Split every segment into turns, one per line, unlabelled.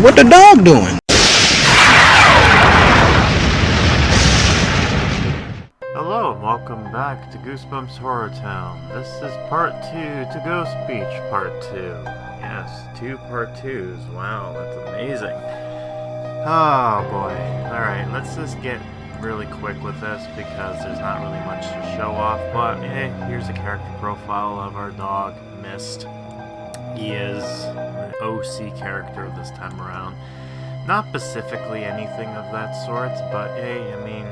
What the dog doing?
Hello and welcome back to Goosebumps HorrorTown. This is part 2 to Ghost Beach part 2. Yes, 2 part 2s. Wow, that's amazing. Oh boy. Alright, let's just get really quick with this because there's not really much to show off. But hey, here's a character profile of our dog, Mist. He is an OC character this time around. Not specifically anything of that sort, but hey, I mean,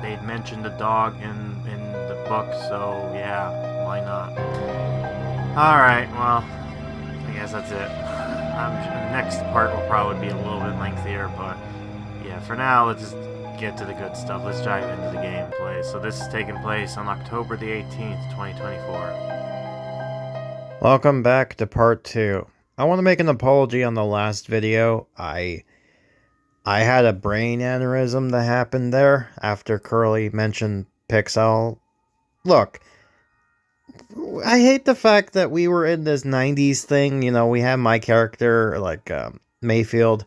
they'd mentioned a dog in the book, so yeah, why not? Alright, well, I guess that's it. The next part will probably be a little bit lengthier, but yeah, for now, let's just get to the good stuff. Let's dive into the gameplay. So this is taking place on October the 18th, 2024. Welcome back to part 2. I want to make an apology on the last video. I had a brain aneurysm that happened there after Curly mentioned Pixowl. Look, I hate the fact that we were in this 90s thing. You know, we had my character, like, Mayfield,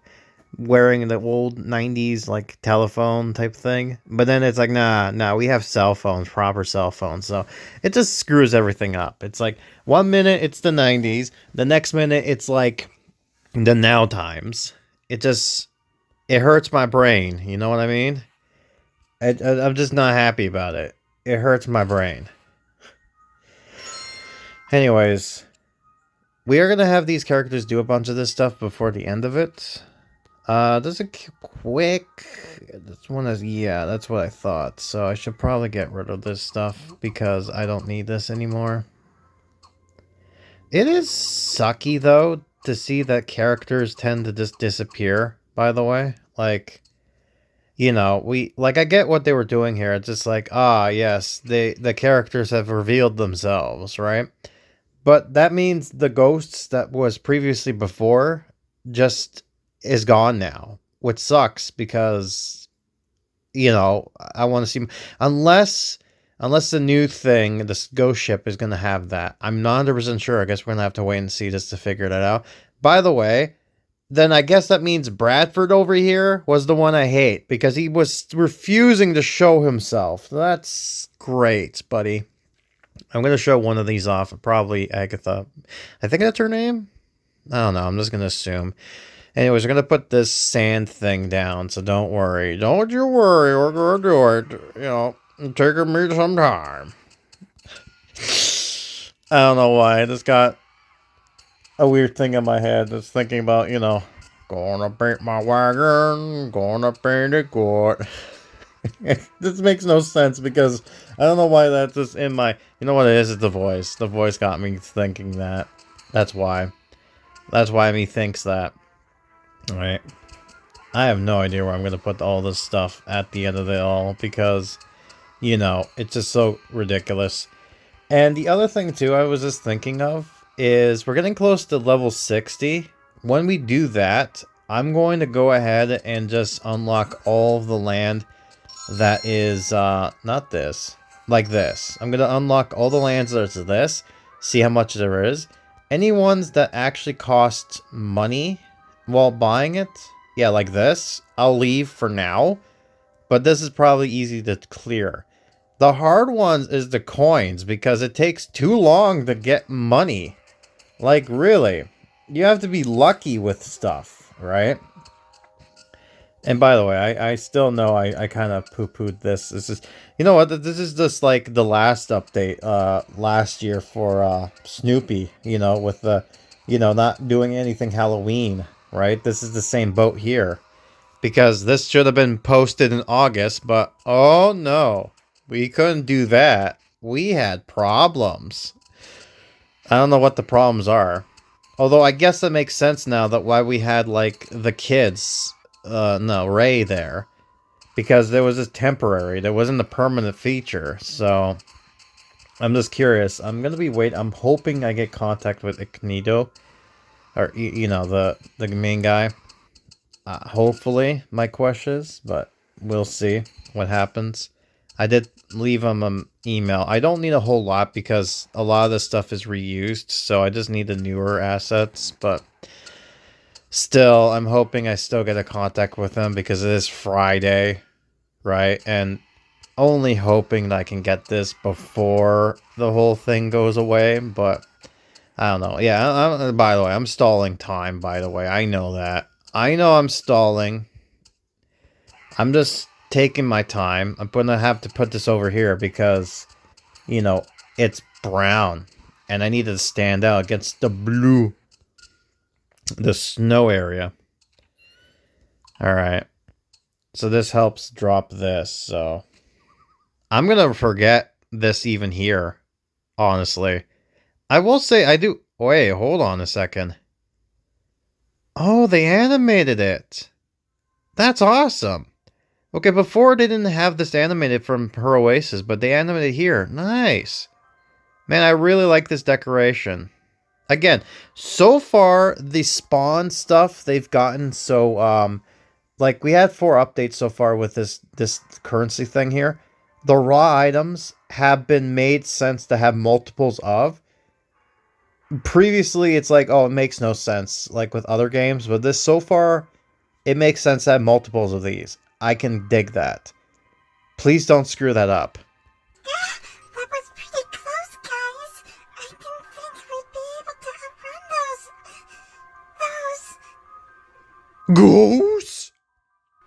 wearing the old 90s, like, telephone type thing. But then it's like, nah, we have cell phones, proper cell phones. So it just screws everything up. It's like, 1 minute it's the 90s, the next minute it's like the now times. It hurts my brain, you know what I mean? I'm just not happy about it. It hurts my brain. Anyways, we are going to have these characters do a bunch of this stuff before the end of it. There's a quick... Yeah, that's what I thought. So I should probably get rid of this stuff because I don't need this anymore. It is sucky, though, to see that characters tend to just disappear, by the way. Like, you know, I get what they were doing here. It's just like, yes, the characters have revealed themselves, right? But that means the ghosts that was previously before just is gone now, which sucks because, you know, I want to see... Unless the new thing, this ghost ship, is going to have that. I'm not 100% sure. I guess we're going to have to wait and see just to figure that out. By the way, then I guess that means Bradford over here was the one I hate, because he was refusing to show himself. That's great, buddy. I'm going to show one of these off. Probably Agatha. I think that's her name? I don't know. I'm just going to assume. Anyways, we're going to put this sand thing down, so don't worry. Don't you worry. We're going to do it. You know, it's taking me some time. I don't know why. I just got a weird thing in my head that's thinking about, you know, gonna paint my wagon, gonna paint it good. This makes no sense because I don't know why that's just in my... You know what it is? It's the voice. The voice got me thinking that. That's why. That's why me thinks that. Alright. I have no idea where I'm going to put all this stuff at the end of it all because, you know, it's just so ridiculous. And the other thing, too, I was just thinking of is we're getting close to level 60. When we do that, I'm going to go ahead and just unlock all of the land that is, not this, like this. I'm going to unlock all the lands that's this, see how much there is. Any ones that actually cost money while buying it, yeah, like this, I'll leave for now. But this is probably easy to clear. The hard ones is the coins, because it takes too long to get money. Like, really. You have to be lucky with stuff, right? And by the way, I still know I kind of poo-pooed this. This is... You know what? This is just like the last update last year for Snoopy, you know, with the, you know, not doing anything Halloween, right? This is the same boat here. Because this should have been posted in August, but oh no. We couldn't do that. We had problems. I don't know what the problems are. Although I guess that makes sense now that why we had, like, the kids, Ray there. Because there was a temporary, there wasn't a permanent feature, so... I'm just curious. I'm gonna be I'm hoping I get contact with Ignito. Or, you know, the main guy. Hopefully, my wishes, but we'll see what happens. I did leave him an email. I don't need a whole lot because a lot of this stuff is reused, so I just need the newer assets, but Still, I'm hoping I still get a contact with him because it is Friday, right? And only hoping that I can get this before the whole thing goes away, but I don't know. Yeah, by the way, I'm stalling time, by the way. I know that. I know I'm stalling. I'm just taking my time. I'm going to have to put this over here because, you know, it's brown. And I need it to stand out against the blue. The snow area. Alright. So this helps drop this, so... I'm going to forget this even here, honestly. I will say I do... Wait, hold on a second. Oh, they animated it. That's awesome. Okay, before they didn't have this animated from her Oasis, but they animated here. Nice. Man, I really like this decoration. Again, so far, the spawn stuff they've gotten so, like, we had 4 updates so far with this currency thing here. The raw items have been made sense to have multiples of. Previously, it's like, oh, it makes no sense, like with other games, but this, so far, it makes sense to have multiples of these. I can dig that. Please don't screw that up.
That was pretty close, guys. I didn't think we'd be able to outrun those...
Ghosts?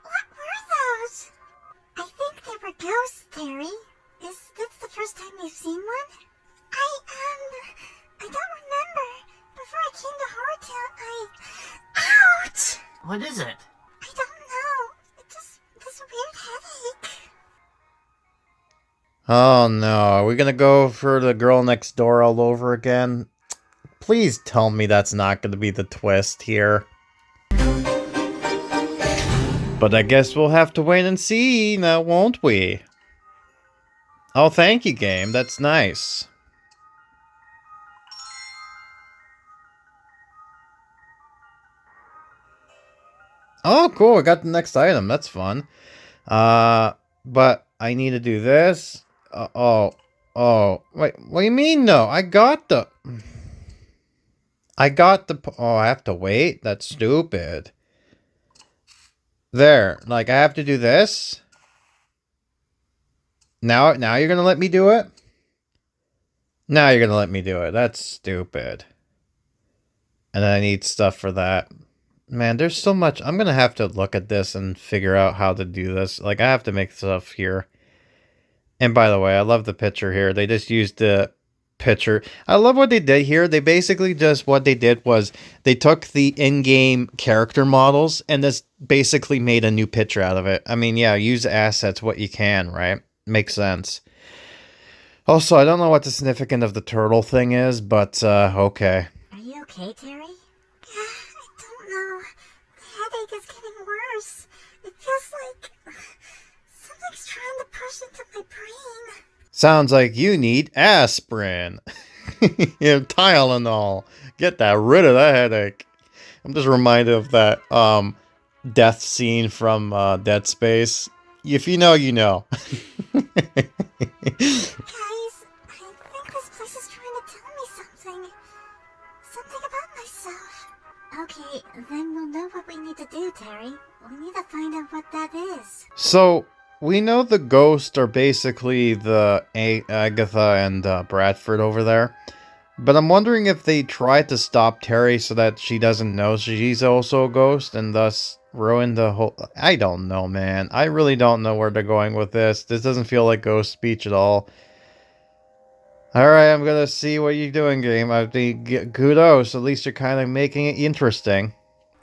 What were those? I think they were ghosts, Terry. Is this the first time you've seen one? I don't remember. Before I came to HorrorTown, Ouch!
What is it?
I don't know. It's just this weird headache.
Oh no, are we gonna go for the girl next door all over again? Please tell me that's not gonna be the twist here. But I guess we'll have to wait and see now, won't we? Oh, thank you, game. That's nice. Oh, cool. I got the next item. That's fun. But I need to do this. Oh. Wait, what do you mean, no? I got the... Oh, I have to wait? That's stupid. There. Like, I have to do this? Now you're gonna let me do it? Now you're gonna let me do it. That's stupid. And then I need stuff for that. Man, there's so much. I'm gonna have to look at this and figure out how to do this. Like, I have to make stuff here. And by the way, I love the picture here. They just used the picture. I love what they did here. They basically just, what they did was they took the in-game character models and just basically made a new picture out of it. I mean, yeah, use assets what you can, right? Makes sense. Also, I don't know what the significance of the turtle thing is, but okay.
Are you okay, Terry? I don't know. The headache is getting worse. It feels like something's trying to push into my brain.
Sounds like you need aspirin. Tylenol. Get that rid of that headache. I'm just reminded of that death scene from Dead Space. If you know, you know.
Guys, I think this place is trying to tell me something. Something about myself. Okay, then we'll know what we need to do, Terry. We need to find out what that is.
So, we know the ghosts are basically the Agatha and Bradford over there. But I'm wondering if they tried to stop Terry so that she doesn't know she's also a ghost and thus ruin the whole... I don't know, man. I really don't know where they're going with this. This doesn't feel like ghost speech at all. Alright, I'm gonna see what you're doing, game. I think kudos. At least you're kind of making it interesting.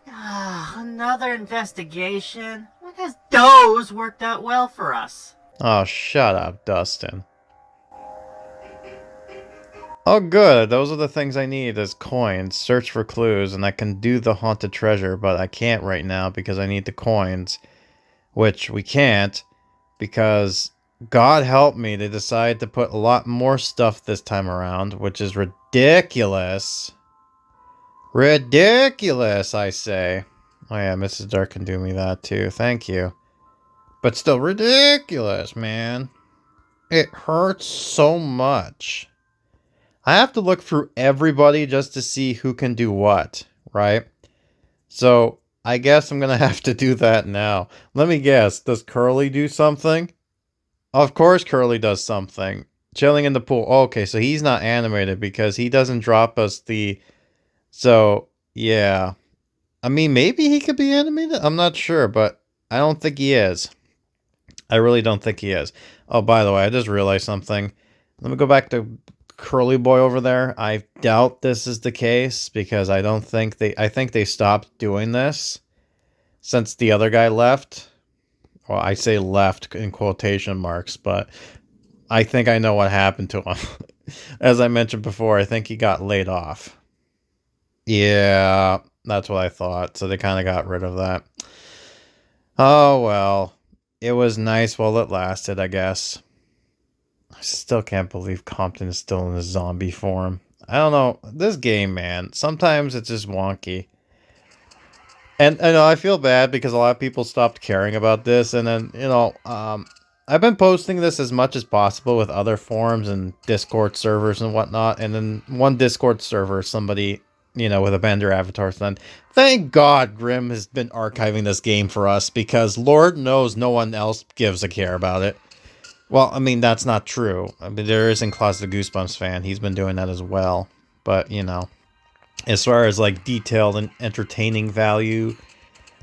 Another investigation? I guess those worked out well for us.
Oh, shut up, Dustin. Oh, good. Those are the things I need as coins. Search for clues, and I can do the haunted treasure, but I can't right now because I need the coins. Which we can't, because, God help me, they decided to put a lot more stuff this time around, which is ridiculous. Ridiculous, I say. Oh yeah, Mrs. Dark can do me that too. Thank you. But still ridiculous, man. It hurts so much. I have to look through everybody just to see who can do what, right? So I guess I'm gonna have to do that now. Let me guess. Does Curly do something? Of course Curly does something. Chilling in the pool. Okay, so he's not animated because he doesn't drop us the... So, yeah. I mean, maybe he could be animated? I'm not sure, but I don't think he is. I really don't think he is. Oh, by the way, I just realized something. Let me go back to Curly Boy over there. I doubt this is the case because I don't think they... I think they stopped doing this since the other guy left. Well, I say left in quotation marks, but I think I know what happened to him. As I mentioned before, I think he got laid off. Yeah, that's what I thought. So they kind of got rid of that. Oh, well. It was nice while it lasted, I guess. I still can't believe Compton is still in his zombie form. I don't know. This game, man, sometimes it's just wonky. And I know I feel bad because a lot of people stopped caring about this. And then, I've been posting this as much as possible with other forums and Discord servers and whatnot. And then one Discord server, somebody, with a Bender avatar said, thank God Grim has been archiving this game for us because Lord knows no one else gives a care about it. Well, I mean, that's not true. I mean, there is in Closet Goosebumps fan. He's been doing that as well. But, as far as like detailed and entertaining value,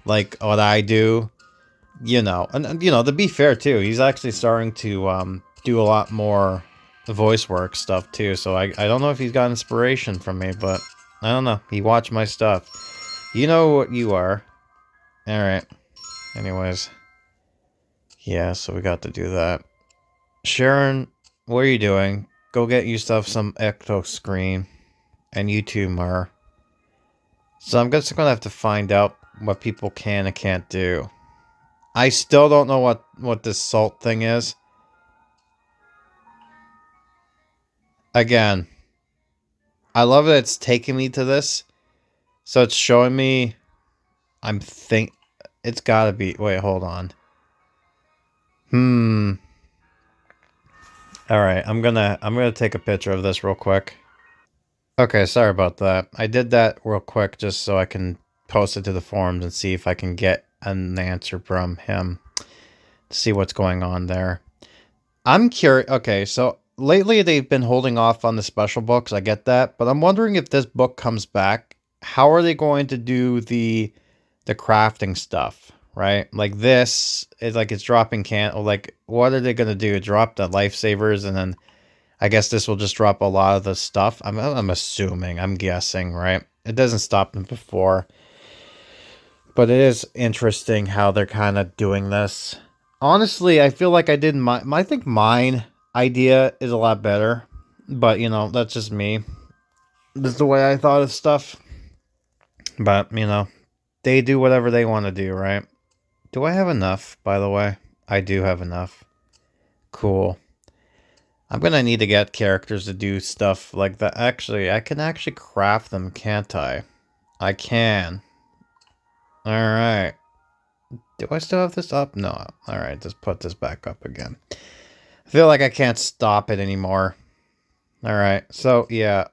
like what I do, and to be fair too, he's actually starting to do a lot more voice work stuff too. So I don't know if he's got inspiration from me, but I don't know. He watched my stuff. You know what you are. All right. Anyways, yeah. So we got to do that. Sharon, what are you doing? Go get yourself some Ecto Screen, and you too, Mar. So I'm just gonna have to find out what people can and can't do. I still don't know what this salt thing is. Again, I love that it's taking me to this. So it's showing me... It's gotta be... Wait, hold on. Alright, I'm gonna take a picture of this real quick. Okay, sorry about that. I did that real quick just so I can post it to the forums and see if I can get an answer from him. To see what's going on there. I'm curious. Okay, so lately they've been holding off on the special books. I get that, but I'm wondering if this book comes back, how are they going to do the crafting stuff, right? Like this is like it's dropping like what are they going to do? Drop the lifesavers and then I guess this will just drop a lot of the stuff. I'm assuming, I'm guessing, right? It doesn't stop them before. But it is interesting how they're kind of doing this. Honestly, I feel like I did I think mine idea is a lot better. But, that's just me. That's the way I thought of stuff. But, they do whatever they want to do, right? Do I have enough, by the way? I do have enough. Cool. I'm going to need to get characters to do stuff like that. Actually, I can actually craft them, can't I? I can. Alright. Do I still have this up? No. Alright, just put this back up again. I feel like I can't stop it anymore. Alright, so, yeah.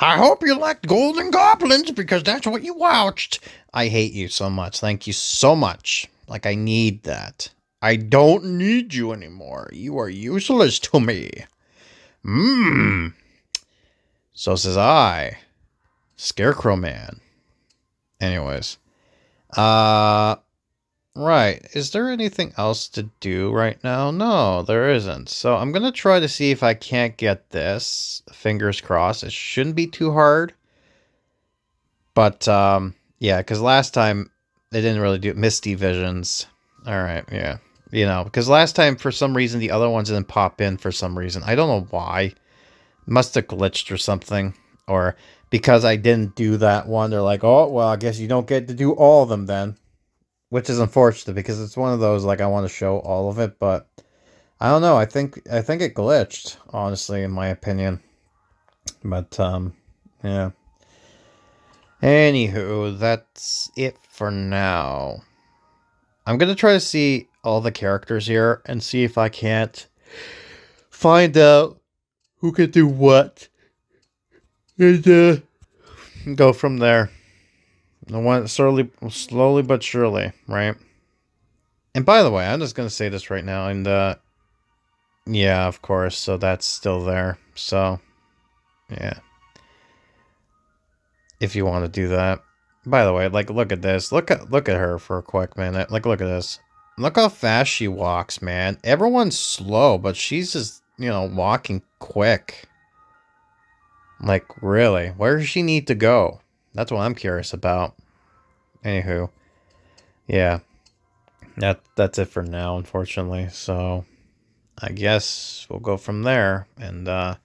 I hope you liked Golden Goblins, because that's what you watched. I hate you so much. Thank you so much. Like, I need that. I don't need you anymore. You are useless to me. So says I. Scarecrow Man. Anyways. Right. Is there anything else to do right now? No, there isn't. So I'm going to try to see if I can't get this. Fingers crossed. It shouldn't be too hard. But, yeah, because last time they didn't really do Misty Visions. All right, yeah. Because last time, for some reason, the other ones didn't pop in for some reason. I don't know why. Must have glitched or something. Or because I didn't do that one, they're like, oh, well, I guess you don't get to do all of them then. Which is unfortunate because it's one of those, like, I want to show all of it, but I don't know. I think it glitched, honestly, in my opinion. But, yeah. Anywho, that's it for now. I'm going to try to see all the characters here and see if I can't find out who can do what. And, go from there. I went slowly but surely, right? And by the way, I'm just gonna say this right now, and yeah, of course. So that's still there. So yeah, if you want to do that. By the way, like, look at this. Look at her for a quick minute. Like, look at this. Look how fast she walks, man. Everyone's slow, but she's just, walking quick. Like, really, where does she need to go? That's what I'm curious about. Anywho, yeah, that's it for now, unfortunately. So I guess we'll go from there, and I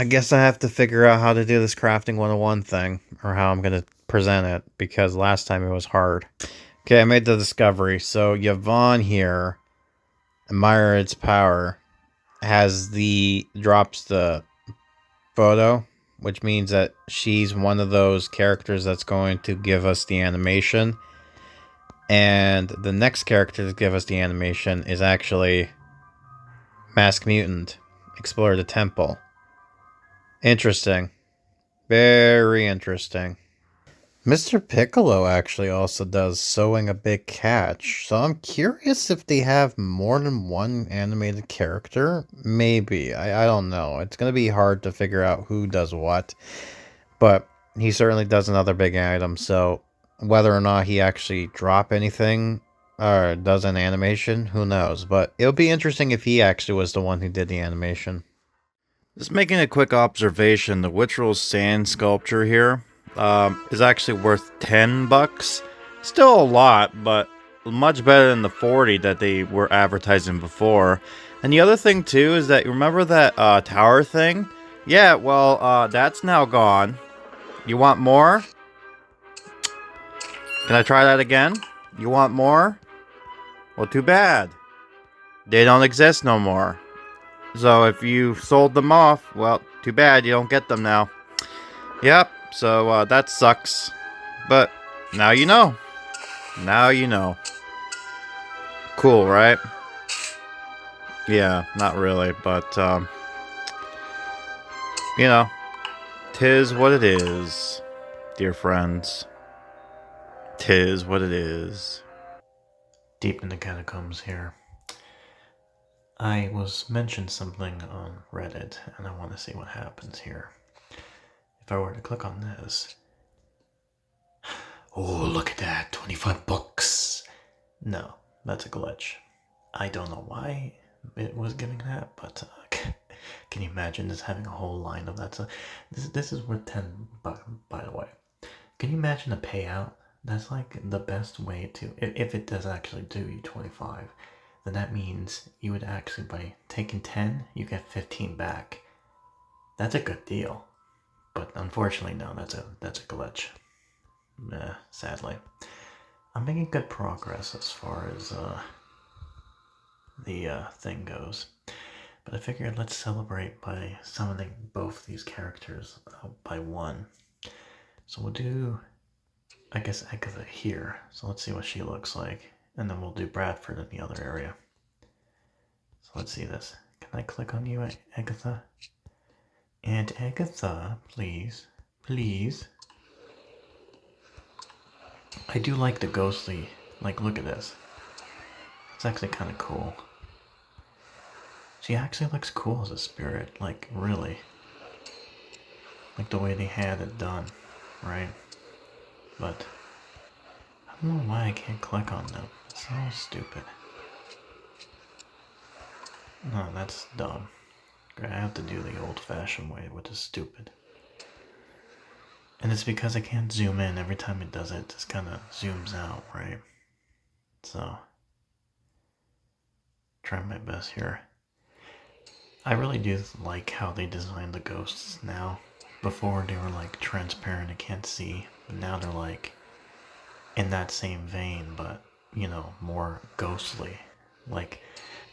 guess I have to figure out how to do this crafting 101 thing, or how I'm gonna present it, because last time it was hard. Okay, I made the discovery. So Yvonne here, Myriad's power, drops the photo, which means that she's one of those characters that's going to give us the animation. And the next character to give us the animation is actually Mask Mutant, Explore the Temple. Interesting. Very interesting. Mr. Piccolo actually also does Sewing a Big Catch, so I'm curious if they have more than one animated character. Maybe. I don't know. It's going to be hard to figure out who does what, but he certainly does another big item, so whether or not he actually drop anything or does an animation, who knows, but it'll be interesting if he actually was the one who did the animation. Just making a quick observation, the Witcher's sand sculpture here is actually worth $10. Still a lot, but much better than the 40 that they were advertising before. And the other thing too is that, you remember that tower thing? Yeah, well, that's now gone. You want more? Can I try that again? You want more? Well, too bad. They don't exist no more. So if you sold them off, well, too bad, you don't get them now. Yep, so that sucks. But now you know. Now you know. Cool, right? Yeah, not really, but, you know, 'tis what it is, dear friends. 'Tis what it is. Deep in the catacombs here. I was mentioned something on Reddit, and I want to see what happens here. If I were to click on this. Oh, look at that, 25 bucks. No, that's a glitch. I don't know why it was giving that, but can you imagine just having a whole line of that? So this is worth 10 bucks, by the way. Can you imagine a payout? That's like the best way to, if it does actually do you 25, then that means you would actually, by taking 10, you get 15 back. That's a good deal. But unfortunately, no, that's a glitch. Sadly. I'm making good progress as far as the thing goes. But I figured let's celebrate by summoning both these characters by one. So we'll do, I guess, Agatha here. So let's see what she looks like. And then we'll do Bradford in the other area. So let's see this. Can I click on you, Agatha? And Agatha, please. Please. I do like the ghostly, like, look at this. It's actually kind of cool. She actually looks cool as a spirit, like, really. Like the way they had it done, right? But I don't know why I can't click on them. It's so stupid. No, that's dumb. I have to do the old-fashioned way, which is stupid. And it's because I can't zoom in. Every time it does it, it just kind of zooms out, right? So, try my best here. I really do like how they designed the ghosts now. Before they were like transparent, I can't see. But now they're like in that same vein, but, you know, more ghostly. Like,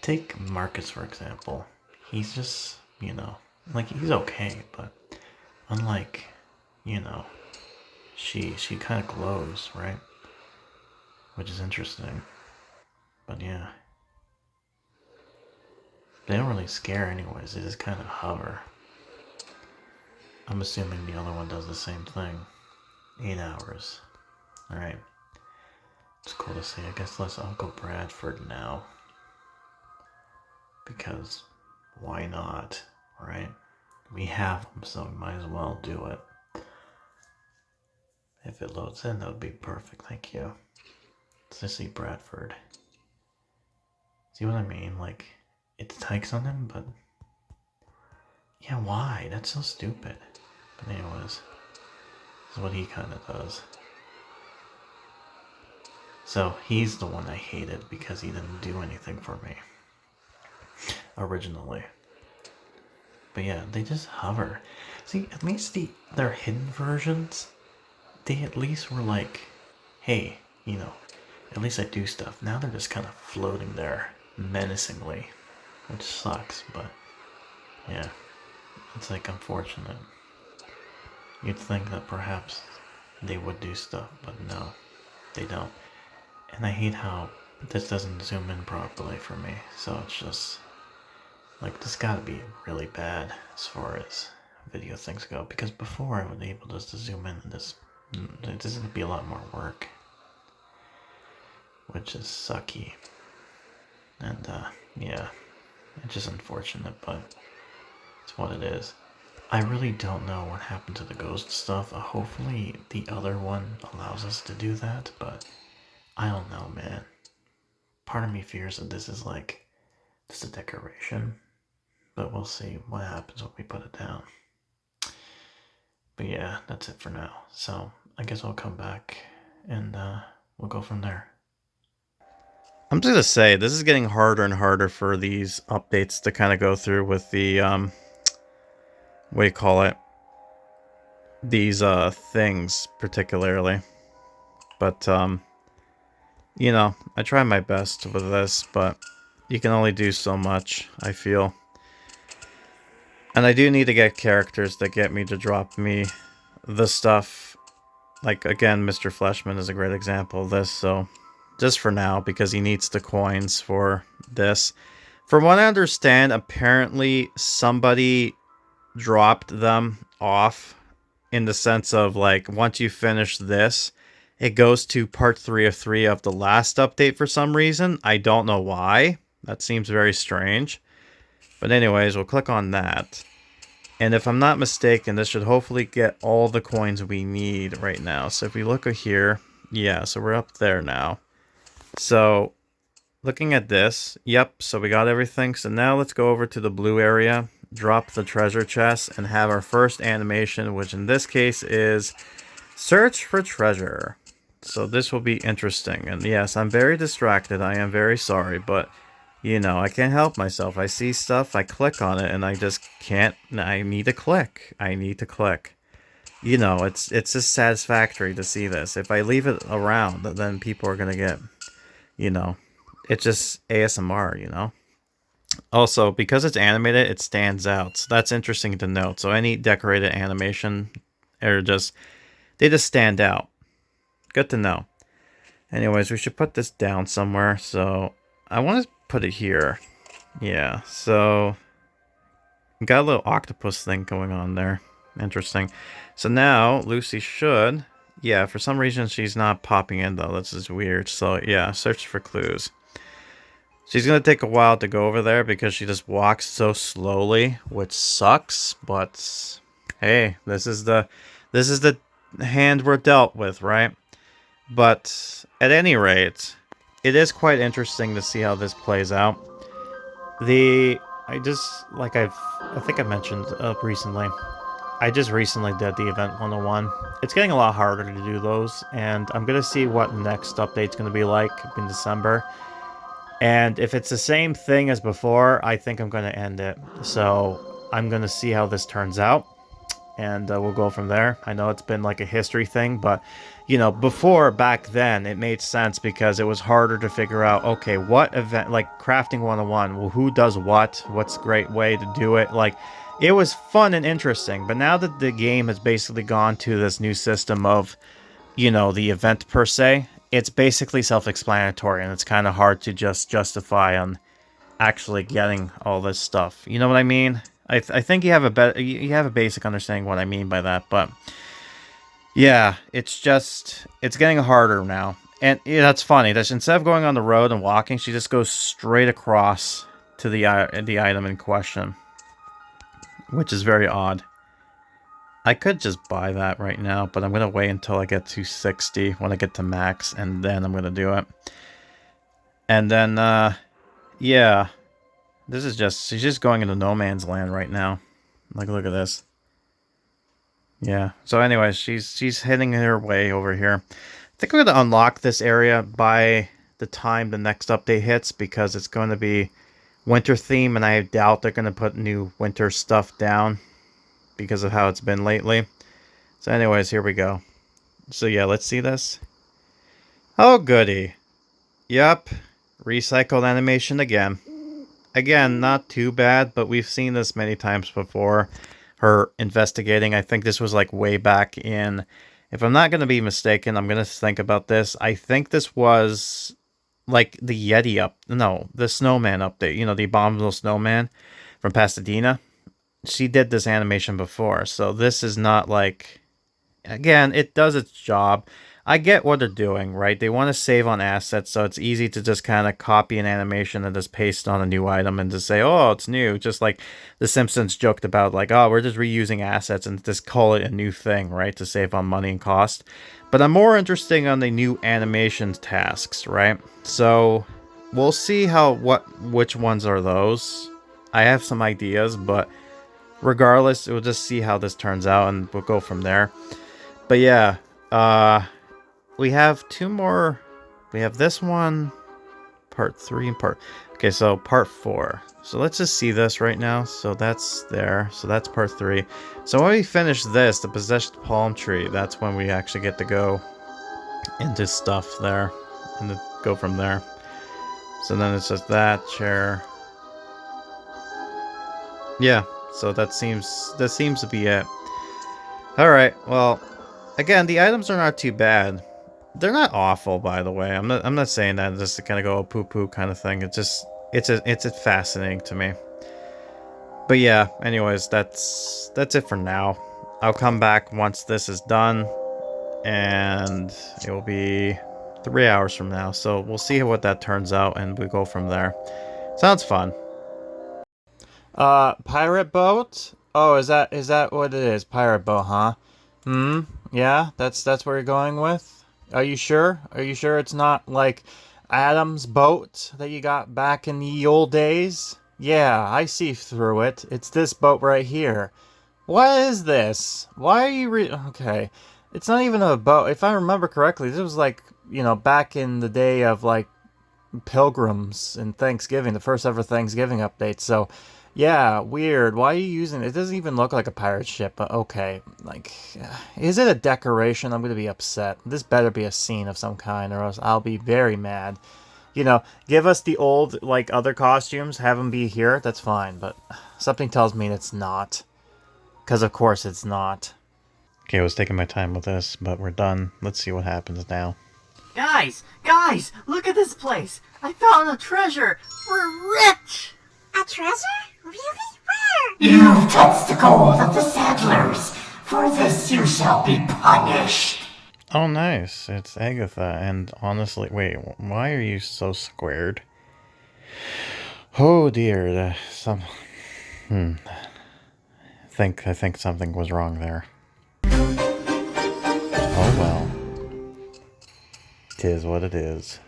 take Marcus, for example. He's just, you know, like, he's okay, but unlike, you know, she kind of glows, right? Which is interesting. But yeah. They don't really scare anyways, they just kind of hover. I'm assuming the other one does the same thing.
8 hours. Alright. It's cool to see. I guess let's Uncle Bradford now. Because why not, right? We have them, so we might as well do it. If it loads in, that would be perfect. Thank you. Let's see Bradford. See what I mean? Like, it takes on him, but... Yeah, why? That's so stupid. But anyways, this is what he kind of does. So, he's the one I hated because he didn't do anything for me. Originally. But yeah, they just hover. See, at least their hidden versions, they at least were like, hey, you know, at least I do stuff. Now they're just kind of floating there menacingly, which sucks, but yeah, it's like unfortunate. You'd think that perhaps they would do stuff, but no, they don't. And I hate how this doesn't zoom in properly for me, so it's just like, this gotta be really bad as far as video things go, because before I was able just to zoom in and this would be a lot more work, which is sucky. And yeah, it's just unfortunate, but it's what it is. I really don't know what happened to the ghost stuff. Hopefully the other one allows us to do that, but I don't know, man. Part of me fears that this is like just a decoration, but we'll see what happens when we put it down. But yeah, that's it for now. So I guess I'll come back and we'll go from there.
I'm just gonna say, this is getting harder and harder for these updates to kind of go through with the, what do you call it? These, things, particularly. But, you know, I try my best with this, but you can only do so much, I feel. And I do need to get characters that get me to drop me the stuff. Like, again, Mr. Fleshman is a great example of this, so just for now, because he needs the coins for this. From what I understand, apparently somebody dropped them off in the sense of, like, once you finish this, it goes to part 3 of 3 of the last update for some reason. I don't know why. That seems very strange. But anyways, we'll click on that. And if I'm not mistaken, this should hopefully get all the coins we need right now. So if we look here, yeah, so we're up there now. So, looking at this, yep, so we got everything. So now let's go over to the blue area, drop the treasure chest, and have our first animation, which in this case is Search for Treasure. So this will be interesting. And yes, I'm very distracted. I am very sorry, but you know, I can't help myself. I see stuff, I click on it, and I just can't. I need to click. I need to click. You know, it's just satisfactory to see this. If I leave it around, then people are going to get, you know, it's just ASMR, you know. Also, because it's animated, it stands out. So that's interesting to note. So any decorated animation, or just, they just stand out. Good to know. Anyways, we should put this down somewhere. So I want to put it here. Yeah, so got a little octopus thing going on there. Interesting. So now Lucy should, yeah, for some reason she's not popping in though. This is weird. So yeah, search for clues. She's gonna take a while to go over there because she just walks so slowly, which sucks, but hey, this is the hand we're dealt with, right? But at any rate, it is quite interesting to see how this plays out. I think I mentioned recently, I just recently did the Event 101. It's getting a lot harder to do those, and I'm going to see what next update's going to be like in December. And if it's the same thing as before, I think I'm going to end it. So I'm going to see how this turns out, and we'll go from there. I know it's been like a history thing, but you know, back then, it made sense because it was harder to figure out, okay, what event, like Crafting 101, well, who does what? What's a great way to do it? Like, it was fun and interesting, but now that the game has basically gone to this new system of, you know, the event per se, it's basically self-explanatory, and it's kind of hard to just justify on actually getting all this stuff. You know what I mean? I think you have a basic understanding what I mean by that, but Yeah, it's getting harder now. And yeah, that's funny. That instead of going on the road and walking, she just goes straight across to the item in question, which is very odd. I could just buy that right now, but I'm going to wait until I get to 60 when I get to max, and then I'm going to do it. And then, yeah. She's just going into no man's land right now. Like, look at this. Yeah. So anyways, she's heading her way over here. I think we're going to unlock this area by the time the next update hits, because it's going to be winter theme, and I doubt they're going to put new winter stuff down because of how it's been lately. So anyways, here we go. So yeah, let's see this. Oh, goody. Yup. Recycled animation again. Again, not too bad, but we've seen this many times before. Her investigating. I think this was like way back in... If I'm not going to be mistaken, I'm going to think about this. I think this was like the Yeti No, the Snowman update. You know, the Abominable Snowman from Pasadena. She did this animation before, so this is not like... Again, it does its job. I get what they're doing, right? They want to save on assets, so it's easy to just kind of copy an animation and just paste on a new item and just say, oh, it's new. Just like The Simpsons joked about, like, oh, we're just reusing assets and just call it a new thing, right? To save on money and cost. But I'm more interested on the new animation tasks, right? So we'll see which ones are those. I have some ideas, but regardless, we'll just see how this turns out and we'll go from there. But yeah, we have two more. We have this one, part 3 and part... Okay, so part 4. So let's just see this right now. So that's there. So that's part 3. So when we finish this, the Possessed Palm Tree, that's when we actually get to go into stuff there. And to go from there. So then it's just that chair. Yeah, so that seems to be it. Alright, well... Again, the items are not too bad. They're not awful, by the way. I'm not saying that just to kind of go poo poo kind of thing. It's fascinating to me. But yeah, anyways, that's it for now. I'll come back once this is done, and it will be 3 hours from now. So we'll see what that turns out, and we go from there. Sounds fun. Pirate boat? Oh, is that what it is? Pirate boat, huh? Yeah, that's where you're going with? Are you sure? Are you sure it's not like Adam's boat that you got back in the old days? Yeah, I see through it. It's this boat right here. What is this? Why are you Okay. It's not even a boat. If I remember correctly, this was like, you know, back in the day of like Pilgrims and Thanksgiving, the first ever Thanksgiving update. So, yeah, weird. Why are you using it? It doesn't even look like a pirate ship, but okay. Like, is it a decoration? I'm going to be upset. This better be a scene of some kind, or else I'll be very mad. You know, give us the old, like, other costumes, have them be here, that's fine, but something tells me it's not. Because, of course, it's not. Okay, I was taking my time with this, but we're done. Let's see what happens now.
Guys, look at this place. I found a treasure. We're rich.
A treasure? Really? Where?
You've touched the gold of the Sadlers. For this you shall be punished.
Oh, nice. It's Agatha. And honestly, wait, why are you so squared? Oh dear, I think something was wrong there. Oh well. 'Tis what it is.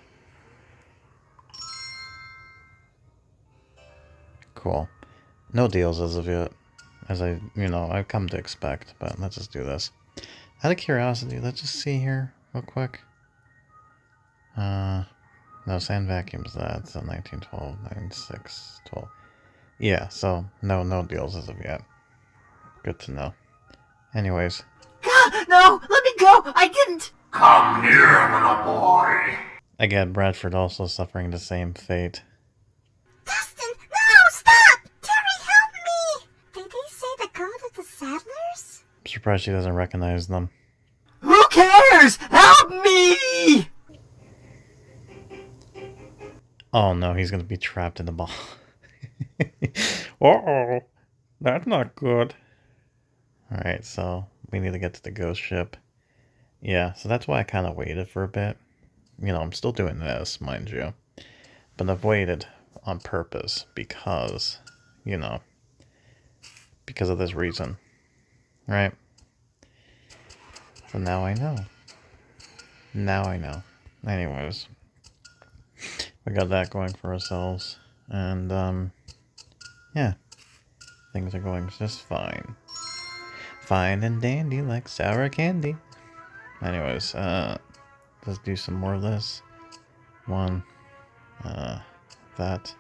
Cool. No deals as of yet. As I've come to expect, but let's just do this. Out of curiosity, let's just see here real quick. No, sand vacuums that. So 1912, 96, 12. Yeah, so no deals as of yet. Good to know. Anyways.
No, let me go. I didn't.
Come here, little boy.
Again, Bradford also suffering the same fate.
Dustin, no, stop! Terri, help me! Did they say the god of the Sadlers?
I'm surprised she doesn't recognize them.
Who cares? Help me!
Oh no, he's gonna be trapped in the ball. Uh-oh. That's not good. Alright, so we need to get to the ghost ship. Yeah, so that's why I kind of waited for a bit. You know, I'm still doing this, mind you. But I've waited on purpose because, you know, because of this reason. Right? So now I know. Now I know. Anyways, we got that going for ourselves. And, yeah. Things are going just fine. Fine and dandy like sour candy. Anyways, let's do some more of this. One, that.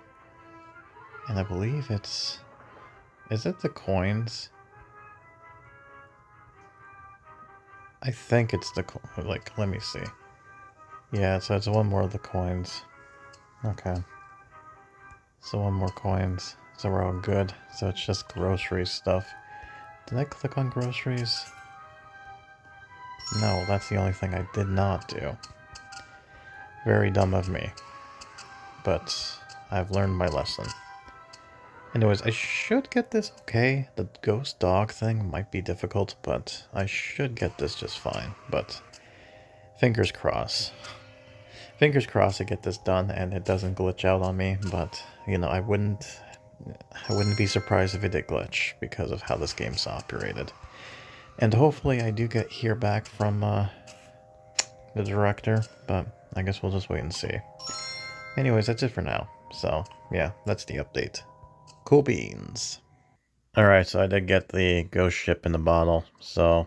And I believe it's... Is it the coins? I think it's the... Like, let me see. Yeah, so it's one more of the coins. Okay. So one more coins. So we're all good. So it's just grocery stuff. Did I click on groceries? No, that's the only thing I did not do. Very dumb of me. But I've learned my lesson. Anyways, I should get this okay. The ghost dog thing might be difficult, but I should get this just fine. But fingers crossed. Fingers crossed I get this done and it doesn't glitch out on me, but you know, I wouldn't be surprised if it did glitch because of how this game's operated. And hopefully I do get hear back from the director, but I guess we'll just wait and see. Anyways, that's it for now. So, yeah, that's the update. Cool beans. Alright, so I did get the ghost ship in the bottle. So,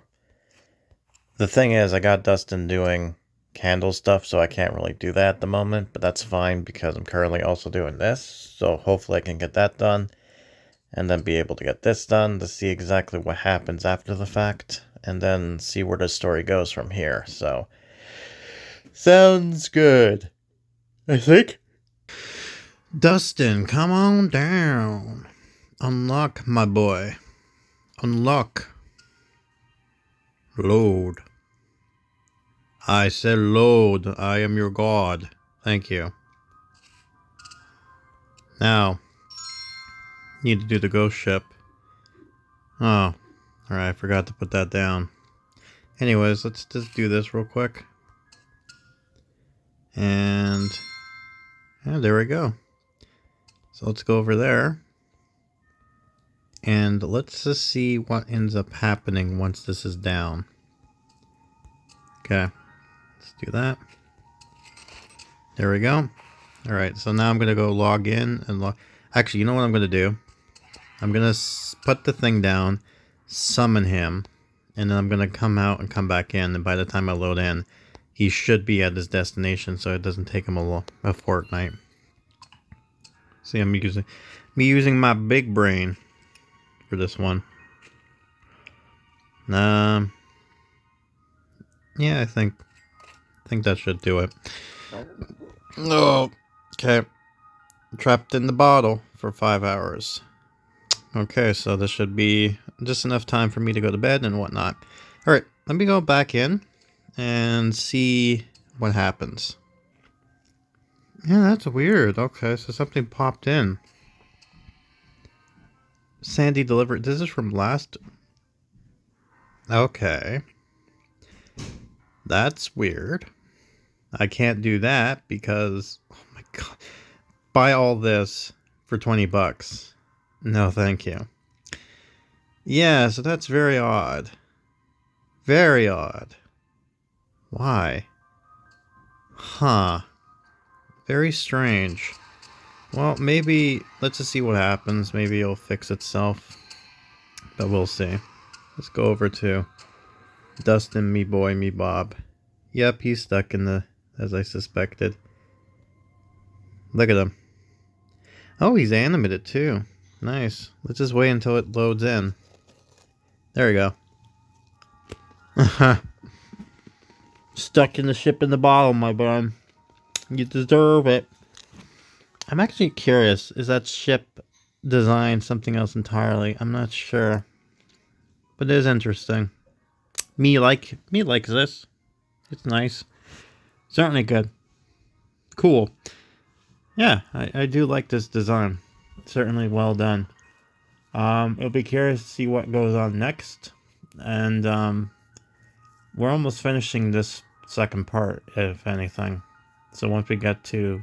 the thing is, I got Dustin doing candle stuff, so I can't really do that at the moment, but that's fine because I'm currently also doing this. So, hopefully I can get that done. And then be able to get this done to see exactly what happens after the fact. And then see where the story goes from here. So, sounds good, I think. Dustin, come on down. Unlock, my boy. Unlock. Load. I said load. I am your god. Thank you. Now, need to do the ghost ship. Oh, alright, I forgot to put that down. Anyways, let's just do this real quick. And yeah, there we go. So let's go over there. And let's just see what ends up happening once this is down. Okay, let's do that. There we go. Alright, so now I'm going to go log in and log... Actually, you know what I'm going to do? I'm going to put the thing down, summon him, and then I'm going to come out and come back in, and by the time I load in, he should be at his destination, so it doesn't take him a fortnight. See, I'm using my big brain for this one. Yeah, I think that should do it. Oh, okay. Trapped in the bottle for 5 hours. Okay, so this should be just enough time for me to go to bed and whatnot. Alright, let me go back in and see what happens. Yeah, that's weird. Okay, so something popped in. Sandy delivered. This is from last... Okay. That's weird. I can't do that because... Oh my god. Buy all this for 20 bucks. No, thank you. Yeah, so that's very odd. Very odd. Why? Huh. Very strange. Well, maybe... Let's just see what happens. Maybe it'll fix itself. But we'll see. Let's go over to Dustin, me boy, me Bob. Yep, he's stuck in the... As I suspected. Look at him. Oh, he's animated too. Nice. Let's just wait until it loads in. There we go. Stuck in the ship in the bottle, my bud. You deserve it. I'm actually curious. Is that ship design something else entirely? I'm not sure. But it is interesting. Me likes this. It's nice. Certainly good. Cool. Yeah, I do like this design. Certainly well done. I'll be curious to see what goes on next. And we're almost finishing this second part, if anything. So once we get to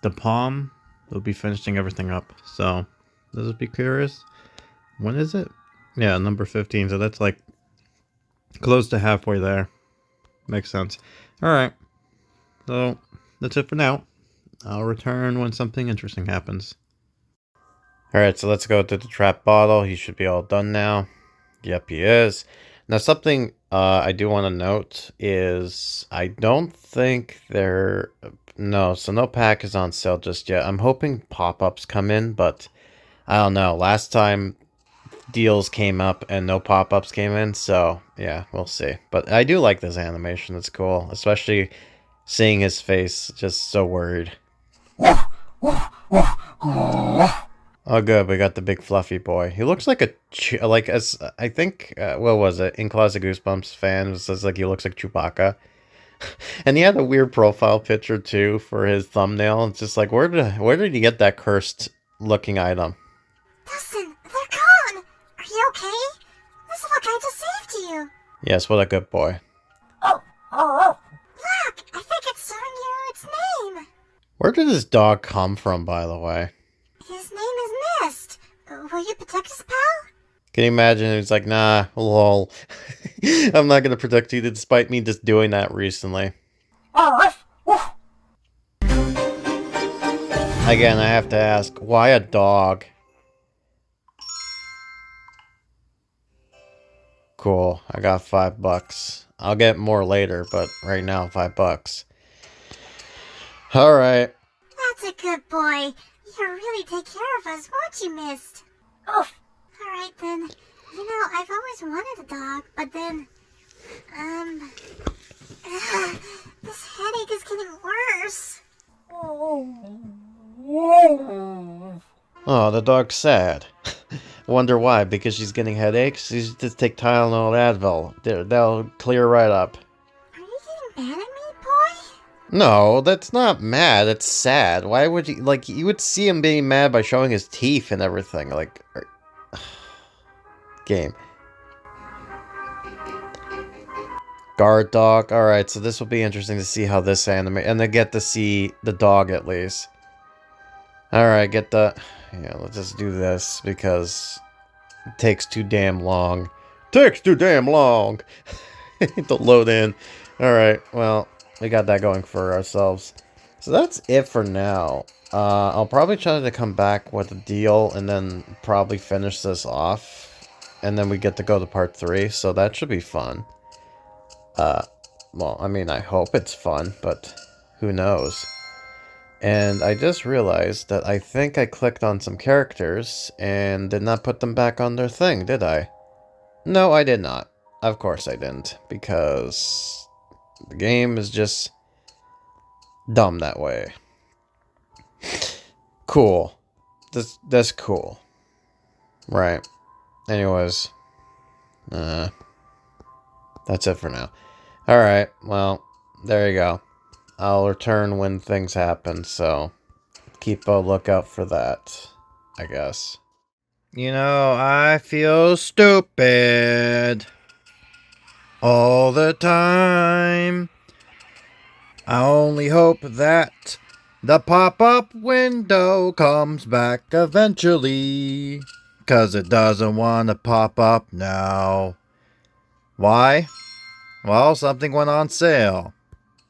the palm, we'll be finishing everything up. So, let's be curious. When is it? Yeah, number 15. So that's like close to halfway there. Makes sense. Alright. So, that's it for now. I'll return when something interesting happens. Alright, so let's go to the trap bottle. He should be all done now. Yep, he is. Now, something I do want to note is I don't think there... No, so no pack is on sale just yet. I'm hoping pop-ups come in, but I don't know. Last time deals came up and no pop-ups came in, so yeah, we'll see. But I do like this animation. It's cool, especially seeing his face just so worried. Oh, good. We got the big fluffy boy. He looks like I think, what was it? In Closet Goosebumps fan says like he looks like Chewbacca. And he had a weird profile picture too for his thumbnail. It's just like, where did he get that cursed looking item?
Dustin, they're gone! Are you okay? This little guy just saved you.
Yes, what a good boy.
Look, I think it's showing you its name.
Where did this dog come from, by the way?
His name is Mist. Will you protect us, pal?
Can you imagine? He's like, nah, lol. I'm not gonna protect you despite me just doing that recently. Again, I have to ask, why a dog? Cool, I got $5. I'll get more later, but right now, $5. Alright.
That's a good boy. You'll really take care of us, won't you, Mist? Alright then. You know, I've always wanted a dog, but then... this headache is getting worse.
Oh, the dog's sad. Wonder why? Because she's getting headaches? You should just take Tylenol Advil. That'll clear right up.
Are you getting mad at me, boy?
No, that's not mad. It's sad. Why would you... Like, you would see him being mad by showing his teeth and everything. Like... Game. Guard dog. Alright, so this will be interesting to see how this anime... And to get to see the dog, at least. Alright, get the... Yeah, let's just do this, because... It takes too damn long. Takes too damn long! To load in. Alright, well... We got that going for ourselves. So that's it for now. I'll probably try to come back with a deal, and then probably finish this off. And then we get to go to part 3, so that should be fun. Well, I mean, I hope it's fun, but who knows. And I just realized that I think I clicked on some characters and did not put them back on their thing, did I? No, I did not. Of course I didn't, because the game is just dumb that way. Cool. That's cool. Right. Anyways. That's it for now. Alright, well, there you go. I'll return when things happen, so keep a lookout for that, I guess. You know, I feel stupid all the time. I only hope that the pop-up window comes back eventually, 'cause it doesn't want to pop up now. Why? Well, something went on sale.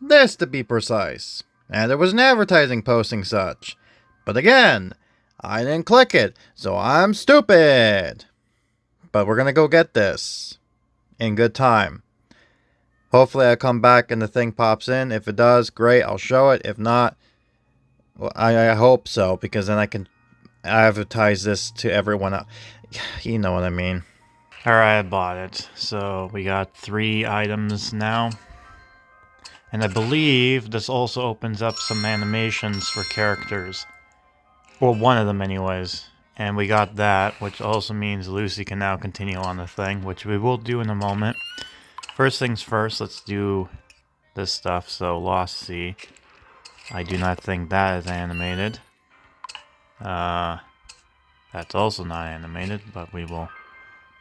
This, to be precise. And there was an advertising posting such. But again, I didn't click it, so I'm stupid. But we're gonna go get this. In good time. Hopefully I come back and the thing pops in. If it does, great, I'll show it. If not, well, I hope so, because then I can advertise this to everyone else. You know what I mean. Alright, I bought it. So we got 3 items now. And I believe this also opens up some animations for characters. Well, one of them anyways. And we got that, which also means Lucy can now continue on the thing, which we will do in a moment. First things first, let's do this stuff. So, Lost Sea. I do not think that is animated. That's also not animated, but we will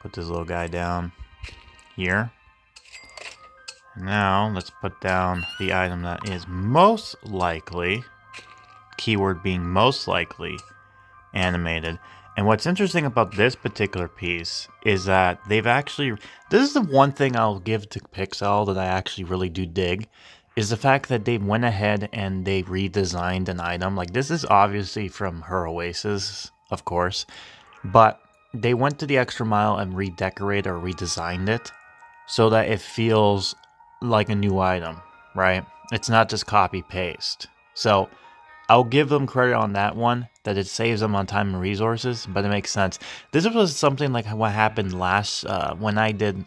put this little guy down here.
Now, let's put down the item that is most likely, keyword being most likely, animated. And what's interesting about this particular piece is that they've actually, this is the one thing I'll give to Pixowl that I actually really do dig, is the fact that they went ahead and they redesigned an item. Like, this is obviously from her Oasis, of course, but they went to the extra mile and redecorated or redesigned it so that it feels like a new item, right? It's not just copy paste. So I'll give them credit on that one, that it saves them on time and resources, but it makes sense. This was something like what happened last, when I did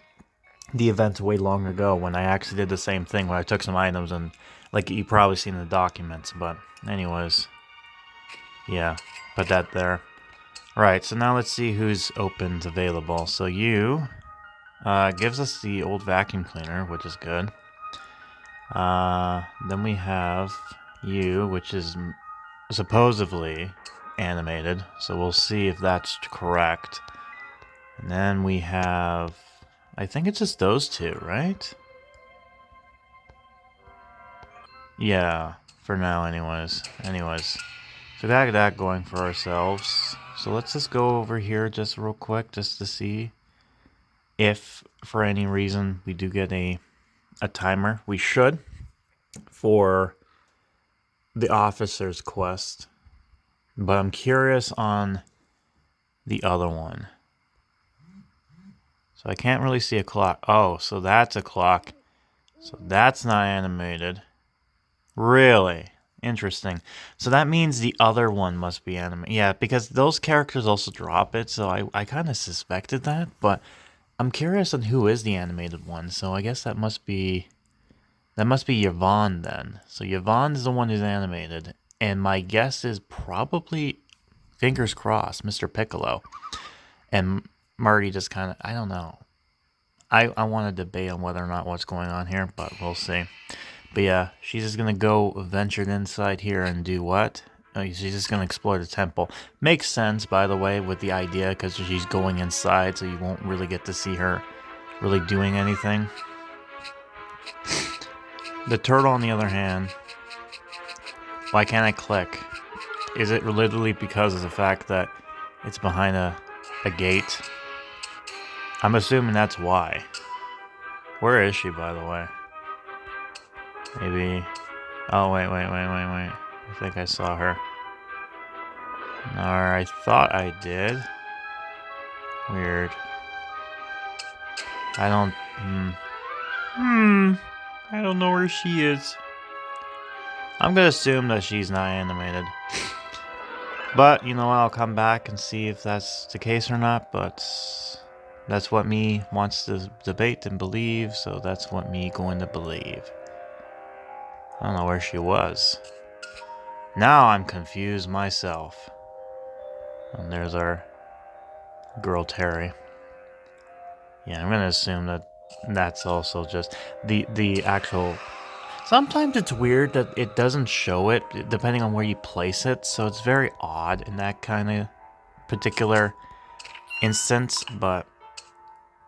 the event way long ago, when I actually did the same thing, where I took some items and, like, you probably seen in the documents, but anyways, yeah, put that there. Right, so now let's see who's opened available. So you, gives us the old vacuum cleaner, which is good. Then we have you, which is supposedly animated, so we'll see if that's correct. And then we have, I think it's just those two, right? Yeah, for now anyways. So we got that going for ourselves. So let's just go over here just real quick, just to see if for any reason we do get a timer. We should, for the officer's quest, but I'm curious on the other one. So I can't really see a clock. Oh, so that's a clock. So that's not animated. Really? Interesting. So that means the other one must be animated. Yeah, because those characters also drop it, so I kind of suspected that, but I'm curious on who is the animated one. So I guess that must be Yvonne then. So Yvonne is the one who's animated, and my guess is probably, fingers crossed, Mr. Piccolo. And Marty just kind of, I don't know. I want to debate on whether or not what's going on here, but we'll see. But yeah, she's just going to go venture inside here and do what? Oh, she's just going to explore the temple. Makes sense, by the way, with the idea, because she's going inside, so you won't really get to see her really doing anything. The turtle, on the other hand, why can't I click? Is it literally because of the fact that it's behind a gate? I'm assuming that's why. Where is she, by the way? Maybe... Oh, wait. I think I saw her. Or I thought I did. Weird. I don't... I don't know where she is. I'm gonna assume that she's not animated. But, you know, I'll come back and see if that's the case or not, but that's what me wants to debate and believe, so that's what me going to believe. I don't know where she was. Now I'm confused myself. And there's our girl Terri. Yeah, I'm gonna assume that that's also just the actual... Sometimes it's weird that it doesn't show it depending on where you place it, so it's very odd in that kind of particular instance, but...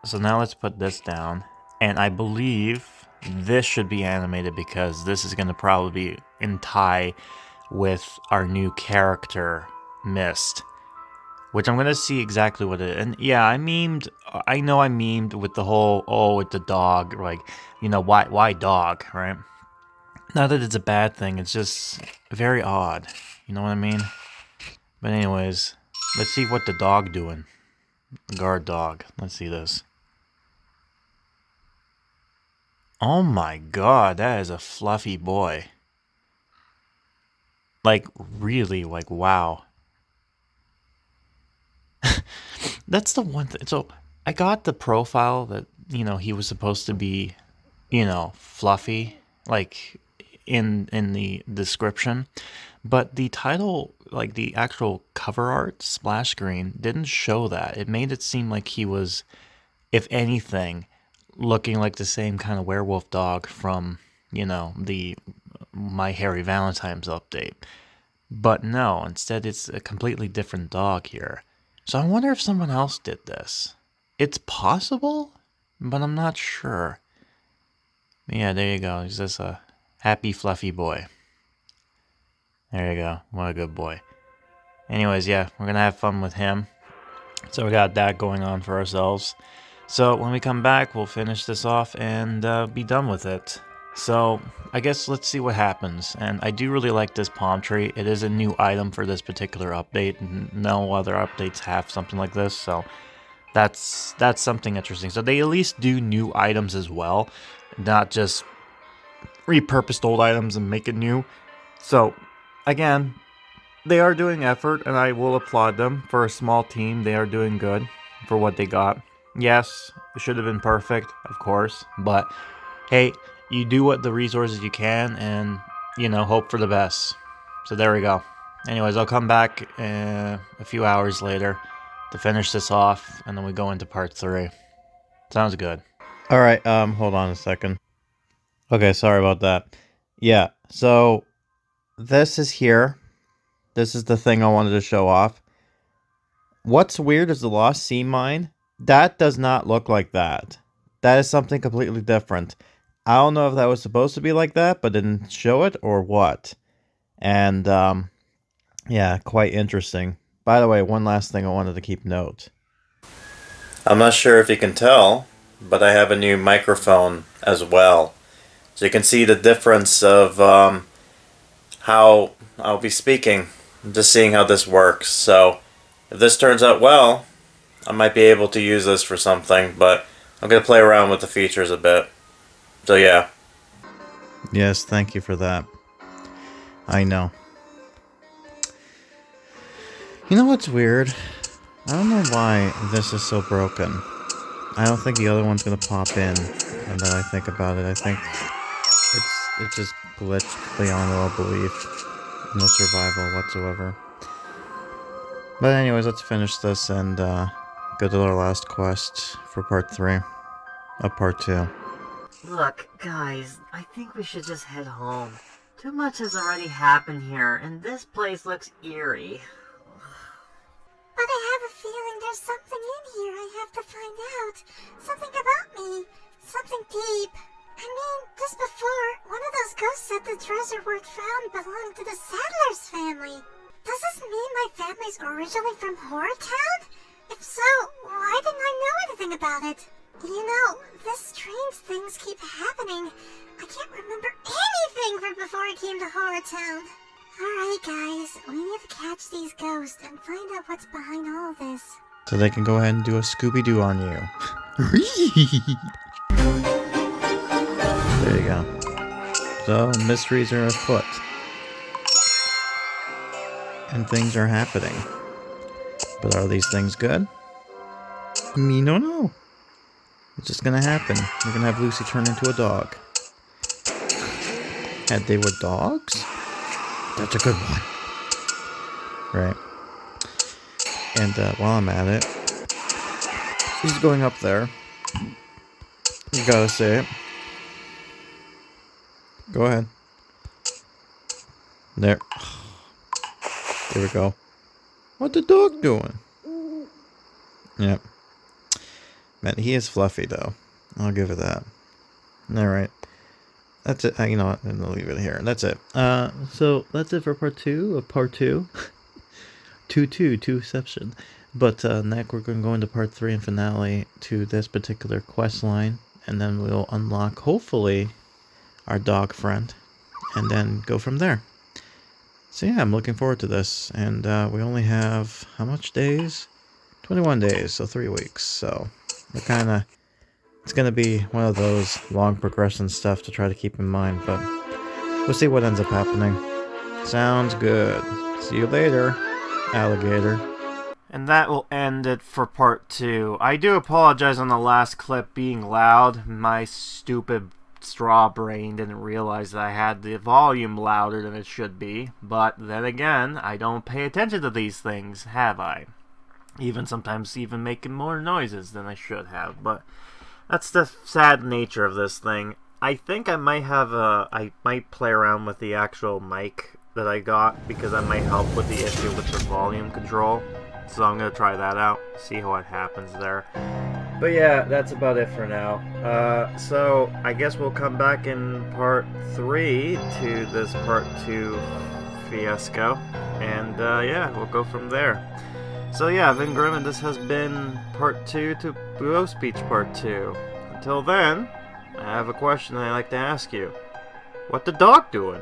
So now let's put this down, and I believe this should be animated because this is going to probably be in tie with our new character, Mist, which I'm going to see exactly what it is. And yeah, I know I memed with the whole, oh, with the dog, like, you know, why dog, right? Not that it's a bad thing, it's just very odd, you know what I mean? But anyways, let's see what the dog doing. Guard dog, let's see this. Oh my god, that is a fluffy boy. Like, really, like, wow. That's the one thing. So, I got the profile that, you know, he was supposed to be, you know, fluffy, like, in the description. But the title, like, the actual cover art, splash screen, didn't show that. It made it seem like he was, if anything, looking like the same kind of werewolf dog from, you know, the My Harry Valentine's update. But no, instead it's a completely different dog here. So I wonder if someone else did this. It's possible, but I'm not sure. Yeah, there you go. He's just a happy, fluffy boy. There you go. What a good boy. Anyways, yeah, we're gonna have fun with him. So we got that going on for ourselves. So when we come back, we'll finish this off and be done with it. So I guess let's see what happens. And I do really like this palm tree. It is a new item for this particular update. No other updates have something like this, so that's something interesting. So they at least do new items as well, not just repurposed old items and make it new. So again, they are doing effort, and I will applaud them. For a small team, they are doing good for what they got. Yes, it should have been perfect, of course, but hey, you do what the resources you can and, hope for the best. So there we go. Anyways, I'll come back a few hours later to finish this off, and then we go into part 3. Sounds good.
Alright, hold on a second. Okay, sorry about that. Yeah, so this is here. This is the thing I wanted to show off. What's weird is the Lost Sea Mine. That does not look like that. That is something completely different. I don't know if that was supposed to be like that, but didn't show it or what. And, yeah, quite interesting. By the way, one last thing I wanted to keep note. I'm not sure if you can tell, but I have a new microphone as well. So you can see the difference of how I'll be speaking. I'm just seeing how this works. So if this turns out well, I might be able to use this for something, but I'm going to play around with the features a bit. So yeah. Yes, thank you for that. I know. You know what's weird? I don't know why this is so broken. I don't think the other one's going to pop in. And then I think about it, I think it's just glitched beyond all belief. No survival whatsoever. But anyways, let's finish this and go to our last quest for part 3 of part 2.
Look, guys, I think we should just head home. Too much has already happened here, and this place looks eerie.
But I have a feeling there's something in here I have to find out. Something about me. Something deep. I mean, just before, one of those ghosts said the treasure worth found belonged to the Sadler's family. Does this mean my family's originally from HorrorTown? If so, why didn't I know anything about it? You know, these strange things keep happening. I can't remember anything from before I came to HorrorTown. Alright guys, we need to catch these ghosts and find out what's behind all this.
So they can go ahead and do a Scooby-Doo on you. There you go. So, mysteries are afoot. And things are happening. But are these things good? Me no know. It's just gonna happen. We're gonna have Lucy turn into a dog. Had they were dogs? That's a good one. Right. And while I'm at it, she's going up there. You gotta say it. Go ahead. There. There we go. What the dog doing? Yep. Man, he is fluffy though. I'll give it that. Alright. That's it. You know what? I'm gonna leave it here. That's it. So that's it for part 2 of part 2. 2-2-2-ception. But next we're going to go into part 3 and finale to this particular quest line. And then we'll unlock, hopefully, our dog friend. And then go from there. So yeah, I'm looking forward to this. And we only have, how much days? 21 days, so 3 weeks. So we're kind of, it's going to be one of those long progression stuff to try to keep in mind. But we'll see what ends up happening. Sounds good. See you later, alligator.
And that will end it for part 2. I do apologize on the last clip being loud. My stupid straw brain didn't realize that I had the volume louder than it should be. But then again, I don't pay attention to these things, have I? Even sometimes even making more noises than I should have. But that's the sad nature of this thing. I think I might have I might play around with the actual mic that I got, because that might help with the issue with the volume control. So I'm going to try that out, see what happens there.
But yeah, that's about it for now. So I guess we'll come back in part 3 to this part 2 fiasco. And yeah, we'll go from there. So yeah, I've been Grim, and this has been part 2 to Ghost Beach part 2. Until then, I have a question I'd like to ask you. What the dog doing?